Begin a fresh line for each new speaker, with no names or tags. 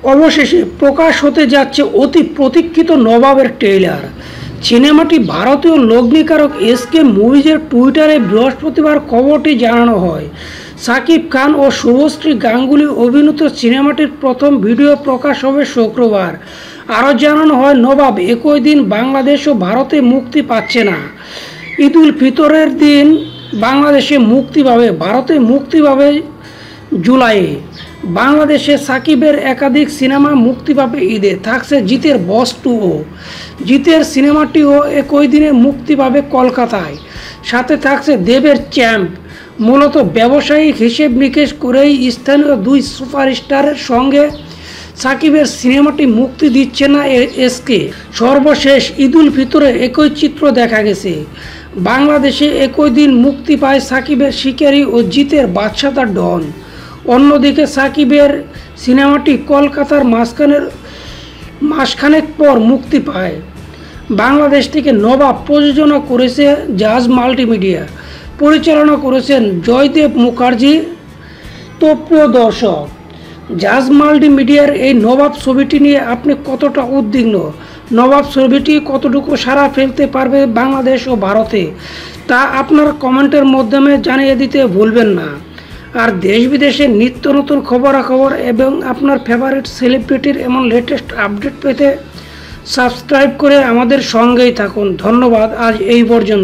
অবশেষে প্রকাশ হতে যাচ্ছে অতি প্রতীক্ষিত নবাবের ট্রেইলার। সিনেমাটি ভারতীয় লগ্নিকারক এসকে মুভিজের টুইটারে বৃহস্পতিবার খবরটি জানানো হয়। শাকিব খান ও শুভশ্রী গাঙ্গুলি অভিনীত সিনেমাটির প্রথম ভিডিও প্রকাশ হবে শুক্রবার। আরও জানানো হয়, নবাব একই দিন বাংলাদেশ ও ভারতে মুক্তি পাচ্ছে না। ঈদ উল ফিতরের দিন বাংলাদেশে মুক্তি পাবে, ভারতে মুক্তি পাবে জুলাইয়ে। বাংলাদেশে সাকিবের একাধিক সিনেমা মুক্তি পাবে ঈদে। থাকছে জিতের বস 2ও। জিতের সিনেমাটিও একই দিনে মুক্তি পাবে কলকাতায়। সাথে থাকছে দেবের চ্যাম্প। মূলত ব্যবসায়িক হিসেব নিকেশ করেই স্থানীয় দুই সুপারস্টারের সঙ্গে সাকিবের সিনেমাটি মুক্তি দিচ্ছে না এসকে। সর্বশেষ ঈদ উল ফিতরে একই চিত্র দেখা গেছে। বাংলাদেশে একই দিন মুক্তি পায় সাকিবের শিকারী ও জিতের বাদশাহ ডন। অন্যদিকে সাকিবের সিনেমাটি কলকাতার মাসখানেক পর মুক্তি পায়। বাংলাদেশ থেকে নবাব প্রযোজনা করেছে জাজ মাল্টিমিডিয়া, পরিচালনা করেছেন জয়দেব মুখার্জি। তো প্রিয় দর্শক, জাজ মাল্টিমিডিয়ার এই নবাব ছবিটি নিয়ে আপনি কতটা উদ্বিগ্ন? নবাব ছবিটি কতটুকু সাড়া ফেলতে পারবে বাংলাদেশ ও ভারতে, তা আপনার কমেন্টের মাধ্যমে জানিয়ে দিতে ভুলবেন না। আর দেশ বিদেশের নিত্য নতুন খবরাখবর এবং আপনার ফেভারিট সেলিব্রিটির এমন লেটেস্ট আপডেট পেতে সাবস্ক্রাইব করে আমাদের সঙ্গেই থাকুন। ধন্যবাদ, আজ এই পর্যন্ত।